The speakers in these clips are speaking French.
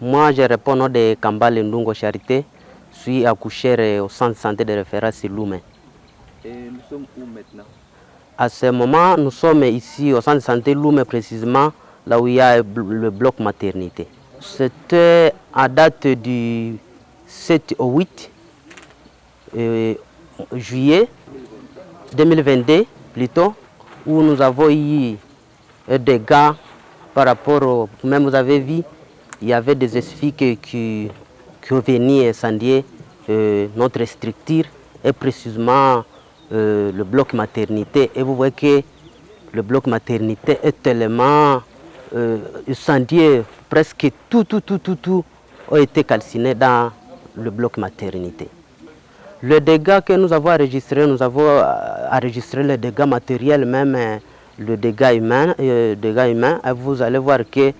Moi, je réponds au nom de Kambale Ndungo Charité. Je suis accoucheur au centre de santé de référence Loumé. Et nous sommes où maintenant? À ce moment, nous sommes ici au centre de santé Loumé, précisément là où il y a le bloc maternité. C'était à date du 7 au 8 juillet 2022 plutôt, où nous avons eu des dégâts par rapport au... Même vous avez vu, il y avait des asphyxies qui venaient incendier notre structure et précisément le bloc maternité. Et vous voyez que le bloc maternité est tellement incendié, presque tout a été calciné dans le bloc maternité. Le dégât que nous avons enregistré les dégâts matériels, même le dégât humain. Et vous allez voir que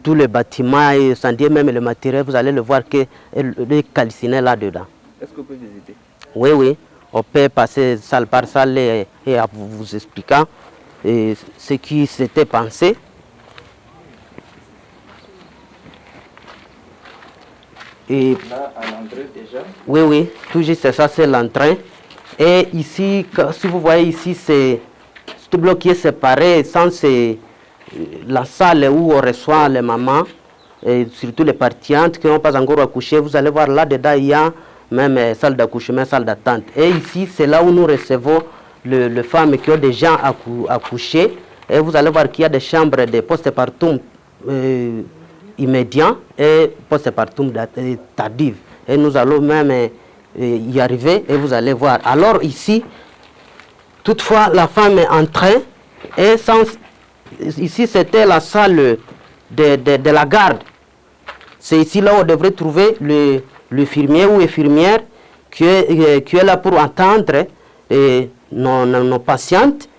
tous les bâtiments incendiés, même le matériel, vous allez le voir que est calciné là-dedans. Est-ce qu'on peut visiter? Oui, on peut passer salle par salle et vous expliquant ce qui s'était pensé. Et là, à l'entrée déjà? Oui, tout juste ça, c'est l'entrée. Et ici, si vous voyez ici, c'est ce bloc qui est séparé, sans la salle où on reçoit les mamans, et surtout les partiantes qui n'ont pas encore accouché. Vous allez voir là-dedans, il y a même salle d'accouchement, salle d'attente. Et ici, c'est là où nous recevons les femmes qui ont déjà accouché. Et vous allez voir qu'il y a des chambres de postpartum immédiat et postpartum tardif. Et nous allons même y arriver et vous allez voir. Alors ici, toutefois, la femme est entrée et ici c'était la salle de la garde. C'est ici là où on devrait trouver l'infirmier ou infirmière qui est là pour attendre nos patientes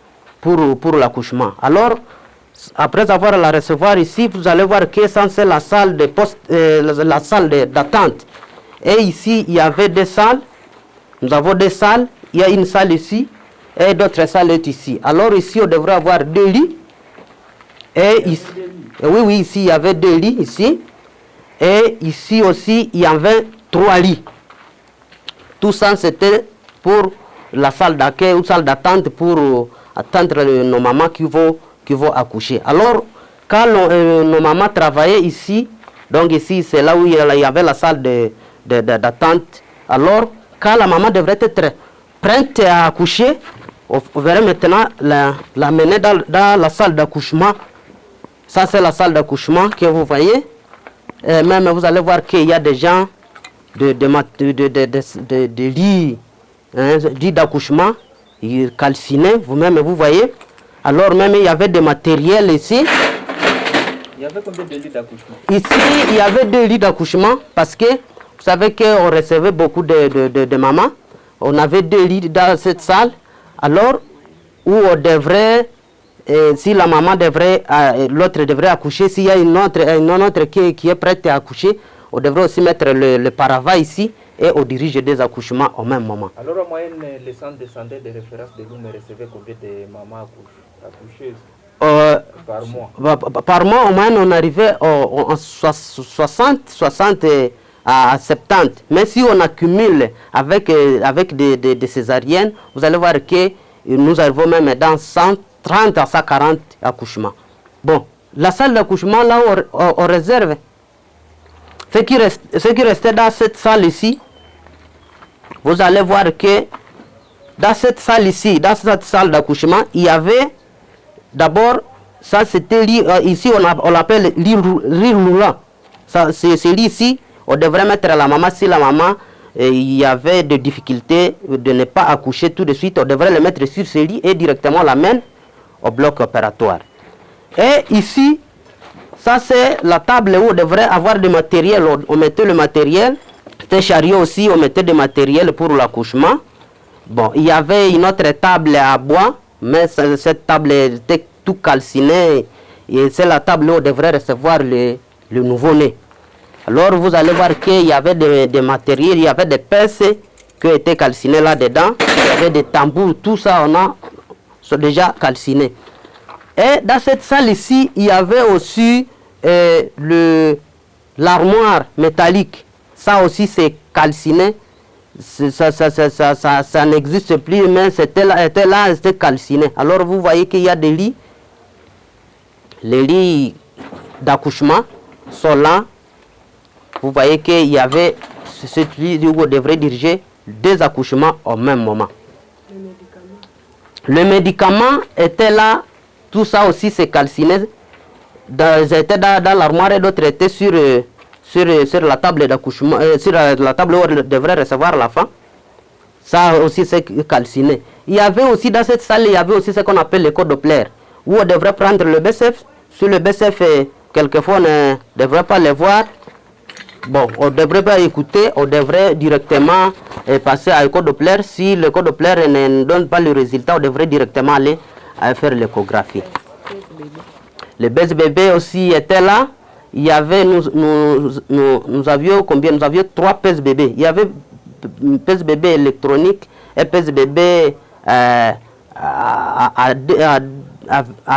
pour l'accouchement. Alors, après avoir la recevoir ici, vous allez voir que c'est la salle la salle d'attente. Et ici, il y avait des salles. Nous avons des salles. Il y a une salle ici et d'autres salles ici. Alors ici, on devrait avoir 2 lits. Et ici, oui, ici, il y avait 2 lits ici. Et ici aussi, il y avait 3 lits. Tout ça, c'était pour la salle d'accueil ou salle d'attente pour attendre nos mamans qui vont accoucher. Alors, quand nos mamans travaillaient ici, donc ici, c'est là où il y avait la salle d'attente. Alors, quand la maman devrait être prête à accoucher, on verrait maintenant la mener dans la salle d'accouchement. Ça, c'est la salle d'accouchement que vous voyez. Et même, vous allez voir qu'il y a des gens de lits d'accouchement calcinés. Vous-même, vous voyez. Alors même, il y avait des matériels ici. Il y avait combien de lits d'accouchement? Ici, il y avait 2 lits d'accouchement parce que vous savez qu'on recevait beaucoup de mamans. On avait 2 lits dans cette salle. Alors, où on devrait, si la maman devrait, l'autre devrait accoucher, s'il y a une autre qui est prête à accoucher, on devrait aussi mettre le paravent ici et on dirige des accouchements au même moment. Alors, en moyenne, les centres de santé de référence de Loumé recevaient combien de mamans accoucheuses par mois? Par mois, au moins, on arrivait en 60 à 70. Mais si on accumule avec des césariennes, vous allez voir que nous arrivons même dans 130 à 140 accouchements. Bon, la salle d'accouchement, là, on réserve. Ce qui restait dans cette salle ici, vous allez voir que dans cette salle ici, dans cette salle d'accouchement, il y avait d'abord, ça c'était lit, ici on l'appelle lit roulant. C'est lit ici, on devrait mettre la maman, si la maman, il y avait des difficultés de ne pas accoucher tout de suite, on devrait le mettre sur ce lit et directement l'amène au bloc opératoire. Et ici, ça c'est la table où on devrait avoir du matériel, on mettait le matériel. C'était chariot aussi, on mettait du matériel pour l'accouchement. Bon, il y avait une autre table à bois, mais cette table était tout calcinée. Et c'est la table où on devrait recevoir le nouveau-né. Alors vous allez voir qu'il y avait des matériels, il y avait des pinces qui étaient calcinées là-dedans. Il y avait des tambours, tout ça sont déjà calcinés. Et dans cette salle ici, il y avait aussi l'armoire métallique, ça aussi c'est calciné. Ça n'existe plus, mais c'était calciné. Alors vous voyez qu'il y a des lits. Les lits d'accouchement sont là. Vous voyez qu'il y avait ce lit où on devrait diriger 2 accouchements au même moment. Le médicament était là. Tout ça aussi c'est calciné. Ils étaient dans l'armoire et d'autres étaient sur la table d'accouchement, sur la table où on devrait recevoir l'enfant. Ça aussi c'est calciné. Il y avait aussi dans cette salle, il y avait aussi ce qu'on appelle le Doppler, où on devrait prendre le BCF. Sur le BCF, quelquefois on ne devrait pas le voir. Bon, on ne devrait pas écouter, on devrait directement passer à Doppler. Si le Doppler ne donne pas le résultat, on devrait directement aller faire l'échographie. Le bébé aussi était là. Il y avait, nous avions combien? Nous avions 3 pèse-bébés. Il y avait pèse-bébé électronique et pèse-bébé à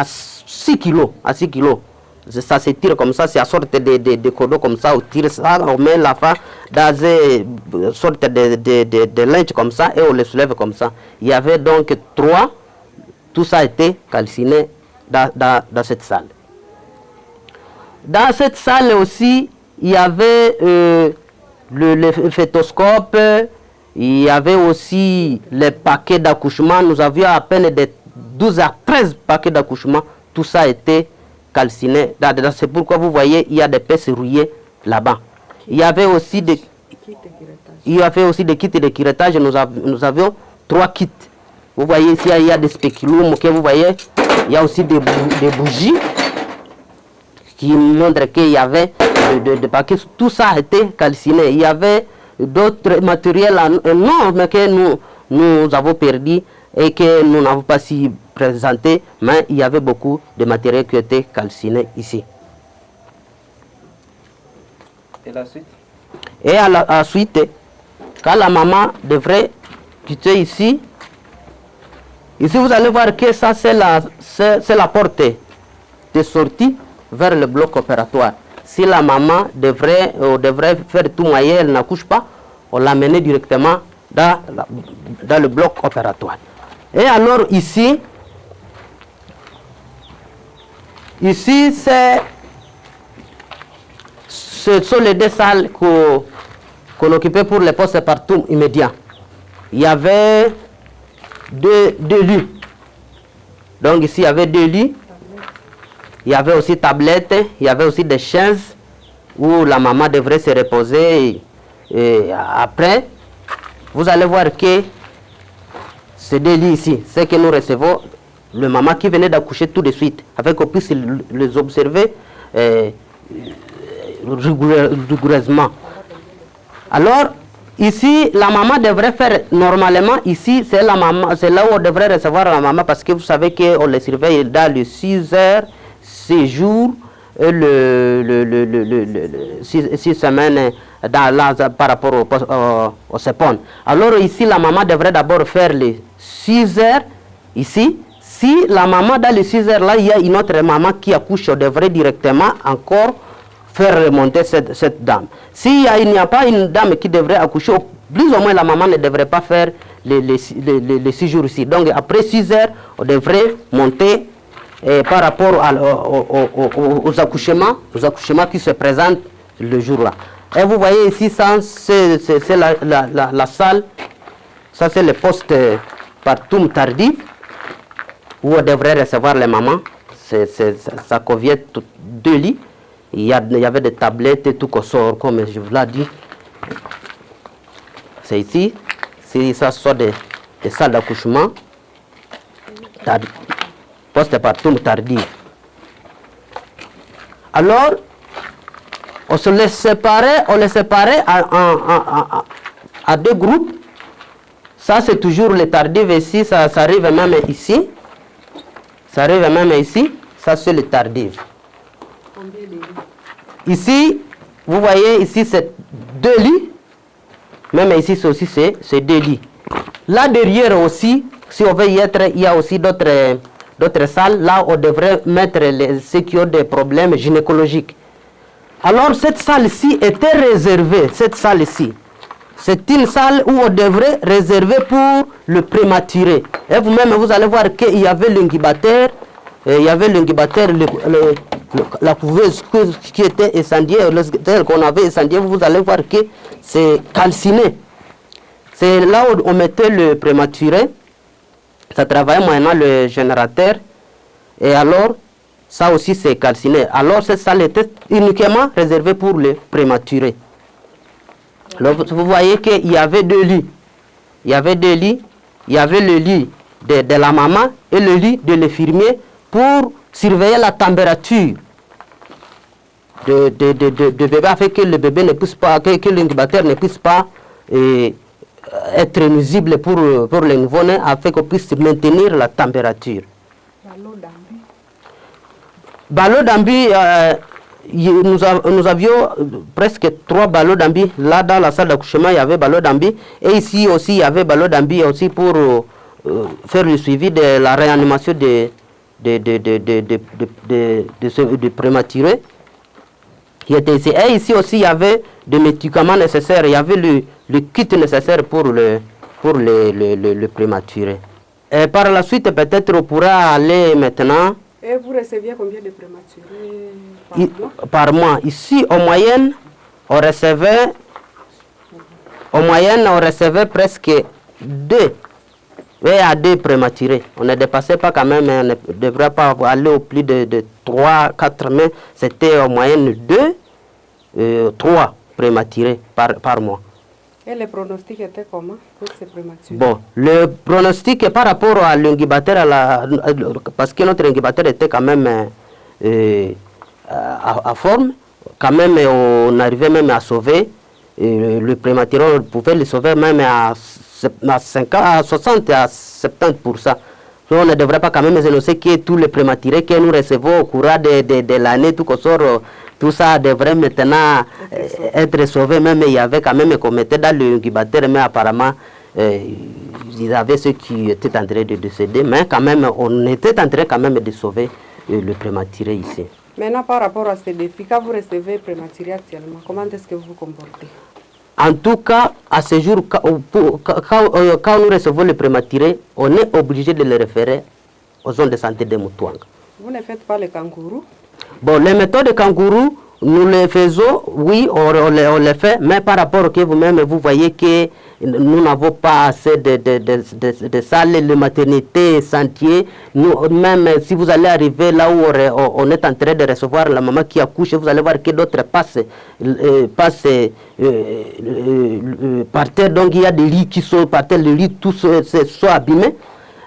6 kilos. À 6 kilos. Ça se tire comme ça, c'est à sorte de cordeau comme ça. On tire ça, on met la fin dans une sorte de linge comme ça et on le soulève comme ça. Il y avait donc 3. Tout ça a été calciné dans cette salle. Dans cette salle aussi, il y avait le fétoscope, il y avait aussi les paquets d'accouchement. Nous avions à peine de 12 à 13 paquets d'accouchement. Tout ça a été calciné. C'est pourquoi vous voyez, il y a des pièces rouillées là-bas. Il y avait aussi des kits de curettage. Nous avions 3 kits. Vous voyez ici, il y a des spéculums. Vous voyez, il y a aussi des bougies qui montrent qu'il y avait des paquets. Tout ça a été calciné. Il y avait d'autres matériels énormes que nous avons perdu et que nous n'avons pas si présenté, mais il y avait beaucoup de matériel qui était calciné ici. Et la suite? Et à la suite, quand la maman devrait quitter ici, vous allez voir que ça c'est la porte de sortie vers le bloc opératoire. Si la maman devrait faire tout moyen, elle n'accouche pas, on l'amène directement dans le bloc opératoire. Et alors ici ce sont les 2 salles qu'on occupait pour les post-partum immédiats. Il y avait 2 lits. Donc ici il y avait 2 lits. Il y avait aussi tablettes, il y avait aussi des chaises où la maman devrait se reposer. Et après, vous allez voir que ces 2 lits ici, c'est que nous recevons le maman qui venait d'accoucher tout de suite, afin qu'on puisse les observer rigoureusement. Alors, ici, la maman devrait faire normalement, ici, c'est là où on devrait recevoir la maman, parce que vous savez qu'on les surveille dans les 6 heures, 6 jours, 6 semaines par rapport au CEPON. Alors ici, la maman devrait d'abord faire les 6 heures, ici. Si la maman dans les 6 heures là, il y a une autre maman qui accouche, on devrait directement encore faire remonter cette dame. S'il n'y a pas une dame qui devrait accoucher, plus ou moins la maman ne devrait pas faire les 6 jours ici. Donc après 6 heures, on devrait monter par rapport aux accouchements qui se présentent le jour-là. Et vous voyez ici, c'est la salle, ça c'est le post-partum tardif, où on devrait recevoir les mamans. Ça convient 2 lits. Il y avait des tablettes et tout qu'on sort, comme je vous l'ai dit. C'est ici. Ça sort des salles d'accouchement. Post-partum tardif. Alors, on se les séparait à 2 groupes. Ça, c'est toujours le tardif ici. Ça arrive même ici. Ça, c'est le tardif. Ici, vous voyez, ici, c'est 2 lits. Même ici, aussi, c'est 2 lits. Là derrière aussi, si on veut y être, il y a aussi d'autres d'autres salles, là on devrait mettre ceux qui ont des problèmes gynécologiques. Alors cette salle-ci était réservée, cette salle-ci. C'est une salle où on devrait réserver pour le prématuré. Et vous-même, vous allez voir qu'il y avait l'incubateur, la couveuse qui était incendiée, celle qu'on avait incendiée, vous allez voir que c'est calciné. C'est là où on mettait le prématuré, ça travaillait maintenant le générateur, et alors, ça aussi c'est calciné. Alors cette salle était uniquement réservée pour les prématurés. Alors, vous voyez qu'il y avait 2 lits. Il y avait 2 lits. Il y avait le lit de la maman et le lit de l'infirmier pour surveiller la température de bébé afin que le bébé ne puisse pas, que l'incubateur ne puisse pas être nuisible pour le nouveau-né afin qu'on puisse maintenir la température. Ballot d'ambi, nous avions presque 3 ballots d'ambi. Là, dans la salle d'accouchement, il y avait ballot d'ambi. Et ici aussi, il y avait ballot d'ambi aussi pour faire le suivi de la réanimation de prématurés qui étaient ici. Et ici aussi, il y avait des médicaments nécessaires. Il y avait le kit nécessaire pour le prématuré. Et par la suite, peut-être, on pourra aller maintenant. Et vous receviez combien de prématurés par mois? Ici, en moyenne, on recevait presque 2 à 2 prématurés. On ne dépassait pas quand même, on ne devrait pas aller au plus de 3, 4, mais c'était en moyenne 2, 3 prématurés par mois. Et le pronostic était comment pour ces prématurés? Bon, le pronostic par rapport à l'incubateur, parce que notre incubateur était quand même à forme, quand même on arrivait même à sauver, le prématuré, on pouvait le sauver même à 60 à 70%. On ne devrait pas quand même énoncer que tous les prématurés que nous recevons au courant de l'année, tout ça devrait maintenant être sauvé. Même il y avait quand même qu'on mettait dans l'incubateur, mais apparemment il y avait ceux qui étaient en train de décéder, mais quand même on était en train quand même de sauver le prématuré ici. Maintenant par rapport à ces défis, quand vous recevez prématuré actuellement, comment est-ce que vous vous comportez? En tout cas, à ce jour, quand nous recevons les prématurés, on est obligé de les référer aux zones de santé de Mutuanga. Vous ne faites pas les kangourous? Bon, les méthodes de kangourou, nous les faisons, oui, on les fait, mais par rapport que vous-même, vous voyez que nous n'avons pas assez de salles, de maternité, sentiers. Même si vous allez arriver là où on est en train de recevoir la maman qui accouche, vous allez voir que d'autres passent par terre. Donc il y a des lits qui sont par terre, les lits tous sont abîmés.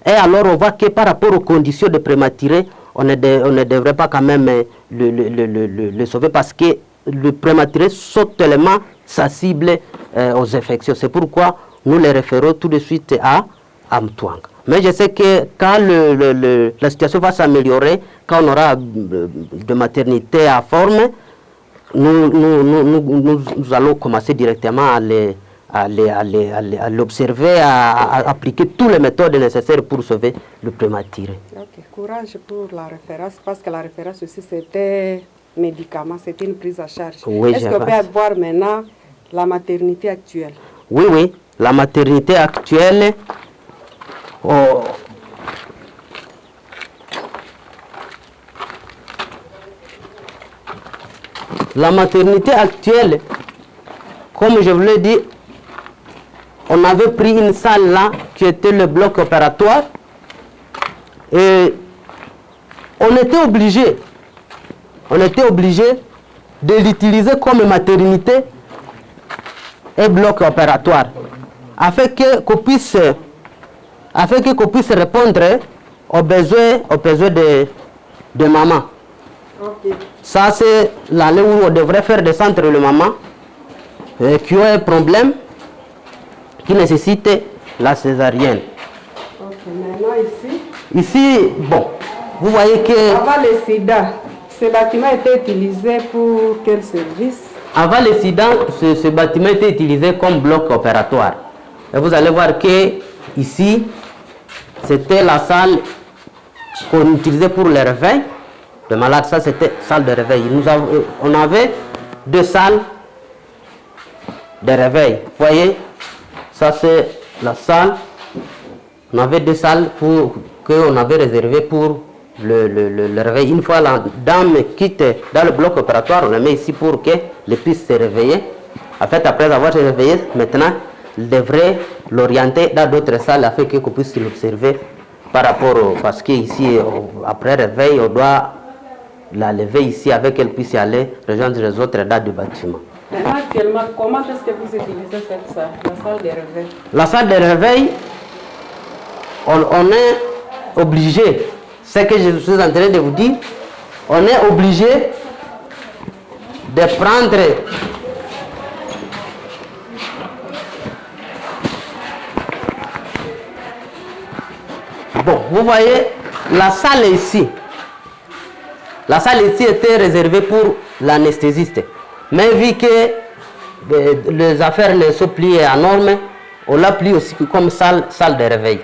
Et alors on voit que par rapport aux conditions de prématuré, on ne devrait pas quand même le sauver parce que le prématuré sont tellement sensibles aux infections. C'est pourquoi nous les référons tout de suite à Mutuanga. Mais je sais que quand la situation va s'améliorer, quand on aura de maternité à forme, nous allons commencer directement à l'observer, à appliquer toutes les méthodes nécessaires pour sauver le prématuré. Ok, courage pour la référence, parce que la référence aussi c'était médicament, c'était une prise à charge. Oui, est-ce qu'on peut avoir maintenant la maternité actuelle? Oui, la maternité actuelle. La maternité actuelle, comme je vous l'ai dit, on avait pris une salle là qui était le bloc opératoire et on était obligé de l'utiliser comme maternité et bloc opératoire afin qu'on puisse répondre aux besoins de maman. Okay. Ça c'est l'allée où on devrait faire descendre le maman qui a un problème qui nécessite la césarienne. Ok, maintenant ici. Ici, bon, vous voyez que... Avant le sida, ce bâtiment était utilisé pour quel service? Avant le sida, ce bâtiment était utilisé comme bloc opératoire. Et vous allez voir que ici, c'était la salle qu'on utilisait pour le réveil de malades. Ça, c'était salle de réveil. On avait 2 salles de réveil. Vous voyez, ça c'est la salle. On avait 2 salles qu'on avait réservées pour le réveil. Une fois la dame quitte dans le bloc opératoire, on la met ici pour qu'elle puisse se réveiller. En fait, après avoir se réveillé, maintenant, il devrait l'orienter dans d'autres salles afin qu'on puisse l'observer par rapport parce qu'ici, après réveil, on doit la lever ici avec qu'elle puisse aller rejoindre les autres dans du bâtiment. Maintenant, actuellement, comment est-ce que vous utilisez cette salle, la salle de réveil? La salle de réveil, on est obligé, ce que je suis en train de vous dire, on est obligé de prendre bon, vous voyez, la salle ici. La salle ici était réservée pour l'anesthésiste. Mais vu que les affaires ne sont pliées à norme, on l'a plié aussi comme salle de réveil.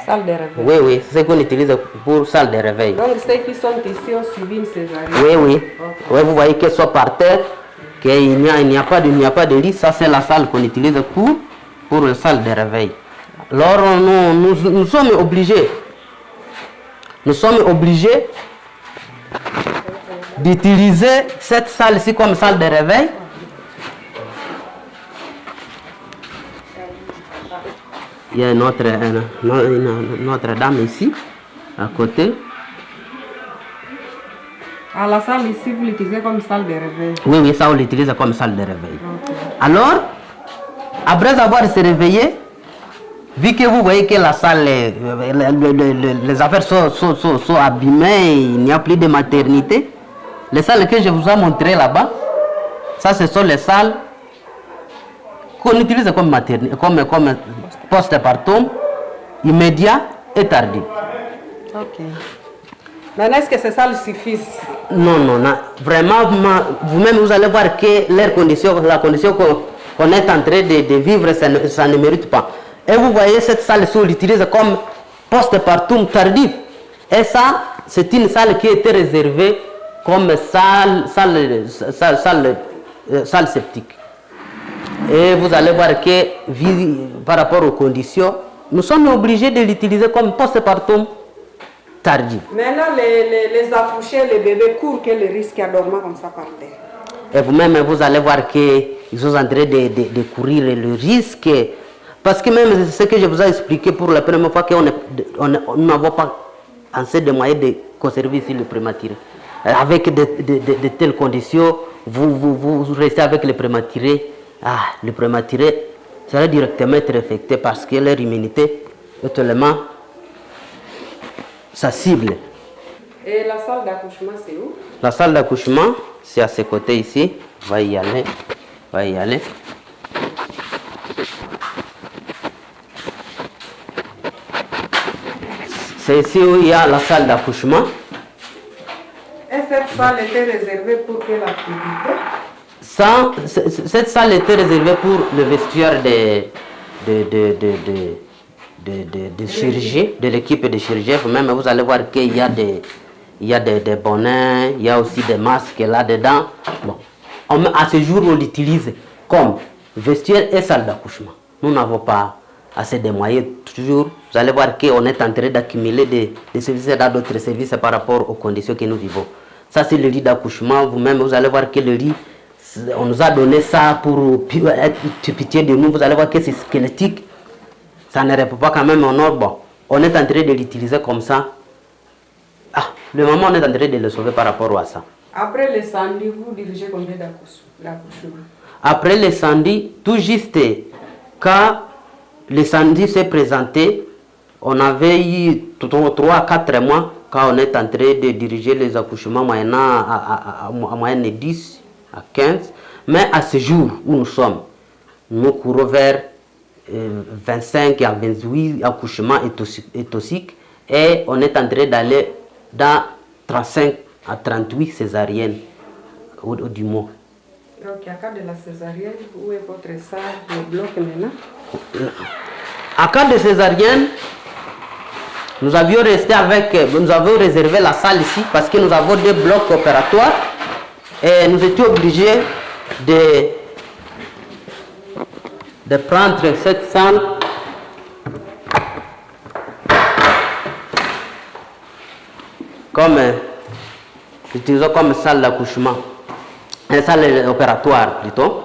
Salle de réveil? Oui, oui, c'est ce qu'on utilise pour salle de réveil. Donc ceux qui sont ici ont subi une césarienne? Oui, oui. Okay. Oui, vous voyez qu'elles sont par terre, qu'il n'y a pas de lit. Ça, c'est la salle qu'on utilise pour la salle de réveil. Alors, nous sommes obligés. Nous sommes obligés d'utiliser cette salle-ci comme salle de réveil. Il y a une autre dame ici, à côté. À la salle ici, vous l'utilisez comme salle de réveil? Oui, oui, ça on l'utilise comme salle de réveil. Okay. Alors, après avoir se réveillé, vu que vous voyez que la salle, les affaires sont abîmées, il n'y a plus de maternité, les salles que je vous ai montrées là-bas, ça ce sont les salles qu'on utilise comme maternité, comme postpartum, immédiat et tardif. Ok. Maintenant, est-ce que ces salles suffisent? Non, non, non. Vraiment, vous-même, vous allez voir que la condition qu'on est en train de vivre, ça ne mérite pas. Et vous voyez, cette salle, on l'utilise comme postpartum tardif. Et ça, c'est une salle qui était réservée comme salle septique. Et vous allez voir que, par rapport aux conditions, nous sommes obligés de l'utiliser comme postpartum tardif. Maintenant, les accouchés, les bébés courent quel risque à dormir comme ça par terre? Et vous-même, vous allez voir qu'ils sont en train de courir le risque. Parce que même ce que je vous ai expliqué pour la première fois, que nous n'avons pas assez de moyens de conserver ici le prématuré. Avec de telles conditions, vous restez avec le prématuré. Le prématuré serait directement être affecté parce que leur immunité est tellement sa cible. Et la salle d'accouchement, c'est où? La salle d'accouchement, c'est à ce côté ici. On va y aller. C'est ici où il y a la salle d'accouchement. Et cette salle était réservée pour quelle activité? Cette salle était réservée pour le vestiaire de chirurgie, de l'équipe de chirurgie. Même vous allez voir qu'il y a des bonnets, il y a aussi des masques là-dedans. Bon. À ce jour, on l'utilise comme vestiaire et salle d'accouchement. Nous n'avons pas assez de moyens. Toujours, vous allez voir qu'on est en train d'accumuler des services dans d'autres services par rapport aux conditions que nous vivons. Ça, c'est le lit d'accouchement. Vous-même, vous allez voir que le lit, on nous a donné ça pour être pitié de nous. Vous allez voir que c'est squelettique. Ça ne répond pas quand même en ordre. Bon, on est en train de l'utiliser comme ça. Le moment, on est en train de le sauver par rapport à ça. Après l'incendie, vous dirigez combien d'accouchements? Après l'incendie, tout juste quand l'incendie s'est présenté, on avait eu 3 à 4 mois quand on est en train de diriger les accouchements moyennant à moyenne de 10 à 15. Mais à ce jour où nous sommes, nous courons vers 25 à 28 accouchements toxiques et on est en train d'aller dans 35 à 38 césariennes du mois. Donc, à cas de la césarienne, où est votre salle de bloc maintenant? À cas de césarienne, nous avions réservé la salle ici parce que nous avons 2 blocs opératoires et nous étions obligés de prendre cette salle comme salle d'accouchement, une salle opératoire plutôt.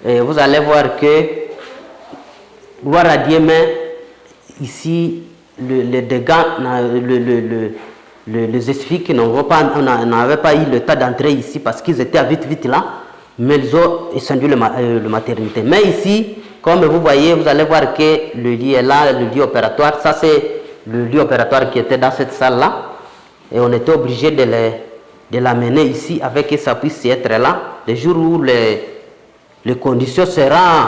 Et vous allez voir que, gloire à Dieu, mais ici, les dégâts, les esphygmes n'avaient pas eu le temps d'entrer ici parce qu'ils étaient vite là, mais ils ont étendu la maternité. Mais ici, comme vous voyez, vous allez voir que le lit est là, le lit opératoire. Ça, c'est le lit opératoire qui était dans cette salle-là. Et on était obligé de l'amener ici avec que ça puisse être là. Le jour où les conditions seront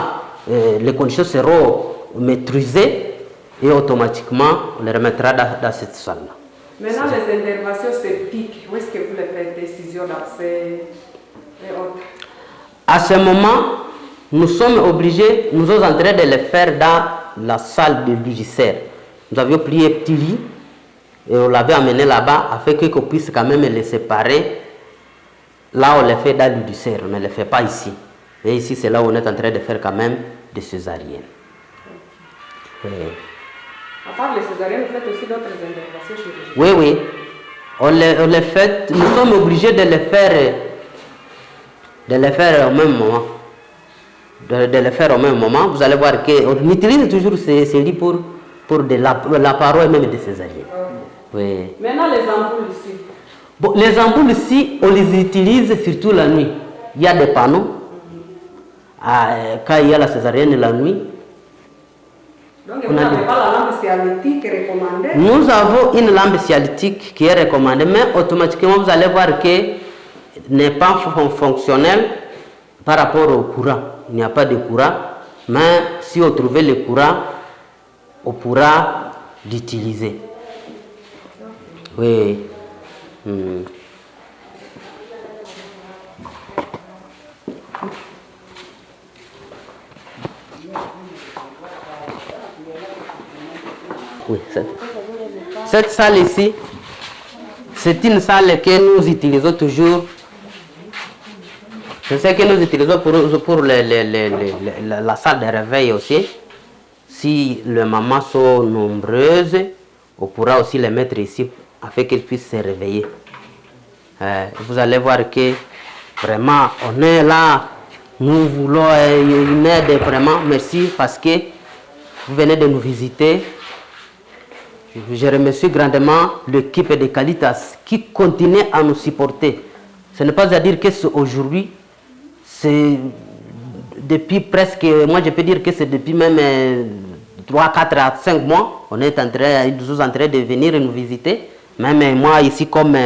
maîtrisées et automatiquement on les remettra dans cette salle-là. Maintenant, les interventions septiques, où est-ce que vous les faites, décision d'accès et autres? À ce moment, nous sommes obligés, nous sommes en train de les faire dans la salle de l'UGCR. Nous avions pris un petit lit et on l'avait amené là-bas afin qu'on puisse quand même les séparer. Là, on les fait dans l'UGCR, on ne les fait pas ici. Et ici, c'est là où on est en train de faire quand même des césariennes. À part les césariennes, vous faites aussi d'autres interventions chirurgicales? Oui. On les fait, nous sommes obligés de les faire au même moment. De les faire au même moment. Vous allez voir qu'on utilise toujours ces lits pour la paroi et même des césariennes. Oui. Maintenant, les ampoules ici. Bon, les ampoules ici, on les utilise surtout la nuit. Il y a des panneaux. Quand il y a la césarienne la nuit. Donc, vous n'avez pas la lampe cialytique recommandée? Nous avons une lampe cialytique qui est recommandée, mais automatiquement, vous allez voir qu'elle n'est pas fonctionnelle par rapport au courant. Il n'y a pas de courant, mais si on trouve le courant, on pourra l'utiliser. Oui. Oui, cette salle ici, c'est une salle que nous utilisons toujours. C'est ce que nous utilisons pour la salle de réveil aussi. Si les mamans sont nombreuses, on pourra aussi les mettre ici afin qu'elles puissent se réveiller. Vous allez voir que vraiment, on est là. Nous voulons une aide vraiment. Merci parce que vous venez de nous visiter. Je remercie grandement l'équipe de Qualitas qui continue à nous supporter. Ce n'est pas à dire que c'est aujourd'hui, c'est depuis presque, moi je peux dire que c'est depuis même 3, 4 à 5 mois, nous sommes en train de venir nous visiter. Même moi ici comme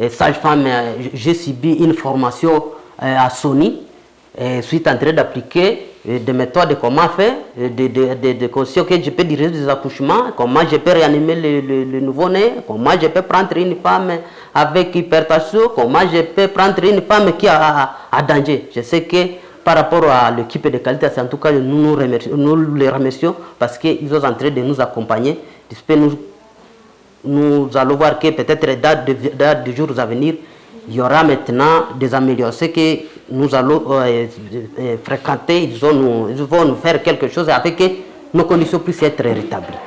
sage-femme, j'ai subi une formation à Sony. Je suis en train d'appliquer des méthodes, comment faire, des conditions que je peux diriger des accouchements, comment je peux réanimer le nouveau-né, comment je peux prendre une femme avec hypertension, comment je peux prendre une femme qui a danger. Je sais que par rapport à l'équipe de qualité, en tout cas, nous les remercions parce qu'ils sont en train de nous accompagner. Nous allons voir que peut-être dans des jours à venir, il y aura maintenant des améliorations que nous allons fréquenter. Ils vont nous faire quelque chose afin que nos conditions puissent être rétablies.